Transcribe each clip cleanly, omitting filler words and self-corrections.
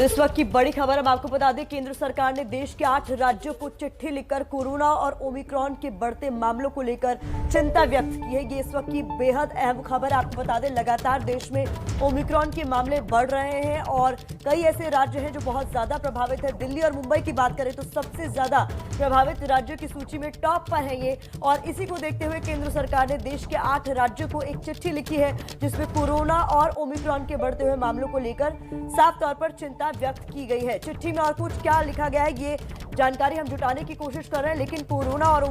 तो इस वक्त की बड़ी खबर हम आपको बता दें, केंद्र सरकार ने देश के 8 राज्यों को चिट्ठी लिखकर कोरोना और ओमिक्रॉन के बढ़ते मामलों को लेकर चिंता व्यक्त की है। ये इस वक्त की बेहद अहम खबर आपको बता दें, लगातार देश में ओमिक्रॉन के मामले बढ़ रहे हैं और कई ऐसे राज्य हैं जो बहुत ज्यादा प्रभावित है। दिल्ली और मुंबई की बात करें तो सबसे ज्यादा प्रभावित राज्यों की सूची में टॉप पर है ये, और इसी को देखते हुए केंद्र सरकार ने देश के 8 राज्यों को एक चिट्ठी लिखी है जिसमें कोरोना और ओमिक्रॉन के बढ़ते हुए मामलों को लेकर साफ तौर पर चिंता व्यक्त की गई है। चिट्ठी में और कुछ क्या लिखा गया है ये जानकारी हम जुटाने की कोशिश कर रहे हैं, लेकिन कोरोना और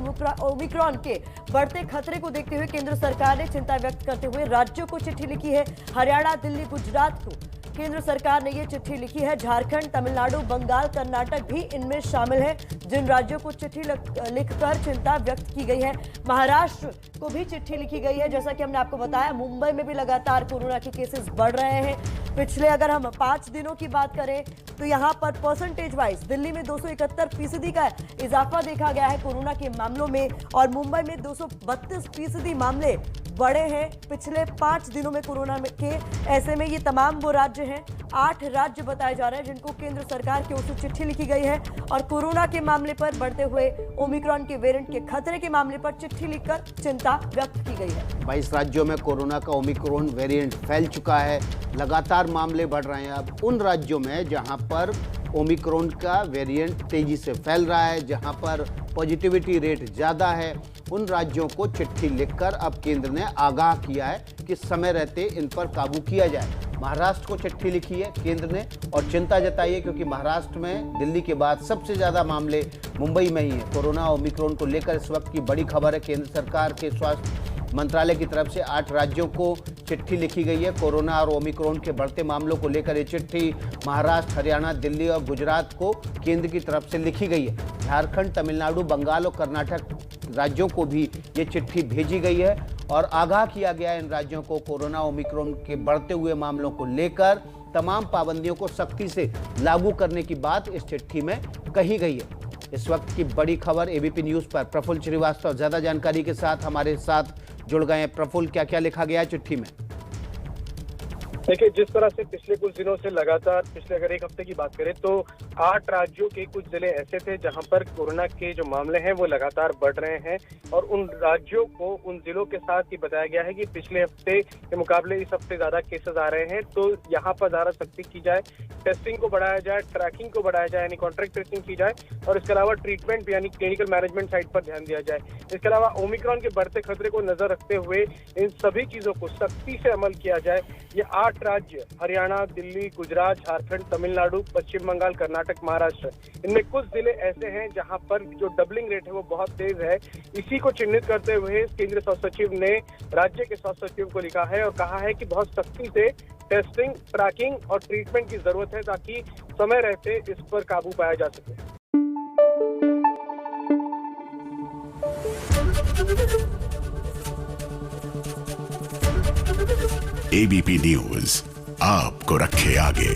ओमिक्रॉन के बढ़ते खतरे को देखते हुए केंद्र सरकार ने चिंता व्यक्त करते हुए राज्यों को चिट्ठी लिखी है। हरियाणा, दिल्ली, गुजरात को केंद्र सरकार ने ये चिट्ठी लिखी है। झारखंड, तमिलनाडु, बंगाल, कर्नाटक भी इनमें शामिल है जिन राज्यों को चिट्ठी लिखकर चिंता व्यक्त की गई है। महाराष्ट्र को भी चिट्ठी लिखी गई है। जैसा कि हमने आपको बताया, मुंबई में भी लगातार कोरोना के केसेस बढ़ रहे हैं। पिछले अगर हम 5 दिनों की बात करें तो यहाँ पर परसेंटेज वाइज दिल्ली में 271% का इजाफा देखा गया है कोरोना के मामलों में, और मुंबई में 232% मामले बढ़े हैं पिछले 5 दिनों में कोरोना के। ऐसे में ये तमाम वो राज्य हैं, 8 राज्य बताए जा रहे हैं जिनको केंद्र सरकार की ओर से चिट्ठी लिखी गई है और कोरोना के मामले पर, बढ़ते हुए ओमिक्रॉन के वेरिएंट के खतरे के मामले पर चिट्ठी लिखकर चिंता व्यक्त की गई है। 22 राज्यों में कोरोना का ओमिक्रॉन वेरिएंट फैल चुका है, लगातार मामले बढ़ रहे हैं। अब उन राज्यों में जहां पर ओमिक्रॉन का वेरिएंट तेजी से फैल रहा है, जहां पर पॉजिटिविटी रेट ज़्यादा है, उन राज्यों को चिट्ठी लिखकर अब केंद्र ने आगाह किया है कि समय रहते इन पर काबू किया जाए। महाराष्ट्र को चिट्ठी लिखी है केंद्र ने और चिंता जताई है क्योंकि महाराष्ट्र में दिल्ली के बाद सबसे ज़्यादा मामले मुंबई में ही है। कोरोना ओमिक्रॉन को लेकर इस वक्त की बड़ी खबर है, केंद्र सरकार के स्वास्थ्य मंत्रालय की तरफ से 8 राज्यों को चिट्ठी लिखी गई है। कोरोना और ओमिक्रॉन के बढ़ते मामलों को लेकर ये चिट्ठी महाराष्ट्र, हरियाणा, दिल्ली और गुजरात को केंद्र की तरफ से लिखी गई है। झारखंड, तमिलनाडु, बंगाल और कर्नाटक राज्यों को भी ये चिट्ठी भेजी गई है और आगाह किया गया है इन राज्यों को कोरोना ओमिक्रॉन के बढ़ते हुए मामलों को लेकर तमाम पाबंदियों को सख्ती से लागू करने की बात इस चिट्ठी में कही गई है। इस वक्त की बड़ी खबर एबीपी न्यूज़ पर प्रफुल्ल श्रीवास्तव ज़्यादा जानकारी के साथ हमारे साथ जुड़ गए हैं। प्रफुल्ल, क्या क्या लिखा गया है चिट्ठी में? देखिए, जिस तरह से पिछले कुछ दिनों से लगातार, पिछले अगर 1 हफ्ते की बात करें तो 8 राज्यों के कुछ जिले ऐसे थे जहां पर कोरोना के जो मामले हैं वो लगातार बढ़ रहे हैं, और उन राज्यों को, उन जिलों के साथ ही बताया गया है कि पिछले हफ्ते के मुकाबले इस हफ्ते ज्यादा केसेस आ रहे हैं, तो यहाँ पर ज्यादा सख्ती की जाए, टेस्टिंग को बढ़ाया जाए, ट्रैकिंग को बढ़ाया जाए यानी कॉन्ट्रैक्ट ट्रेसिंग की जाए, और इसके अलावा ट्रीटमेंट यानी क्लिनिकल मैनेजमेंट साइड पर ध्यान दिया जाए। इसके अलावा ओमिक्रॉन के बढ़ते खतरे को नजर रखते हुए इन सभी चीजों को सख्ती से अमल किया जाए। ये 8 राज्य, हरियाणा, दिल्ली, गुजरात, झारखंड, तमिलनाडु, पश्चिम बंगाल, कर्नाटक, महाराष्ट्र, इनमें कुछ जिले ऐसे हैं जहां पर जो डबलिंग रेट है वो बहुत तेज है। इसी को चिन्हित करते हुए केंद्रीय स्वास्थ्य सचिव ने राज्य के स्वास्थ्य सचिव को लिखा है और कहा है कि बहुत सख्ती से टेस्टिंग, ट्रैकिंग और ट्रीटमेंट की जरूरत है ताकि समय रहते इस पर काबू पाया जा सके। एबीपी न्यूज आपको रखे आगे।